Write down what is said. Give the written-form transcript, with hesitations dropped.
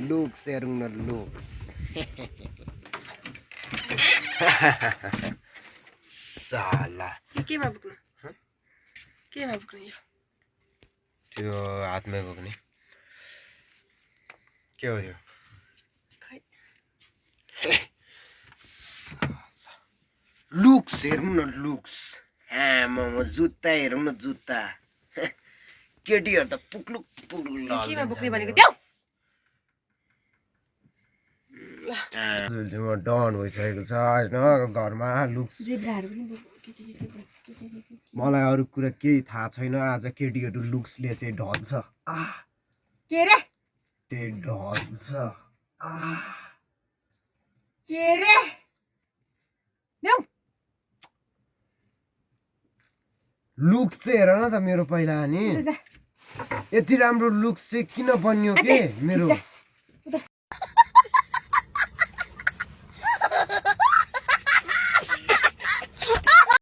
looks हेरौँ न looks साला के मा बोक्नु के मा बोक्नु यो त्यो हातमै बोक्ने के हो यो खै लुक्स हेरौँ न लुक्स म जुत्ता हेरौँ न जुत्ता केटीहरू त पुक्लुक पुक्लुक केमा बोक्ने भनेको त्यो म डन भइसकेको छ होइन घरमा लुक्स जेब्राहरु पनि मलाई अरू कुरा केही थाहा छैन आज केटीहरू लुक्सले चाहिँ ढल्छ के रे चाहिँ ढल्छ के रे देऊ लुक्स चाहिँ हेर न त मेरो पहिला नि यति राम्रो लुक्स चाहिँ किन बनियो के मेरो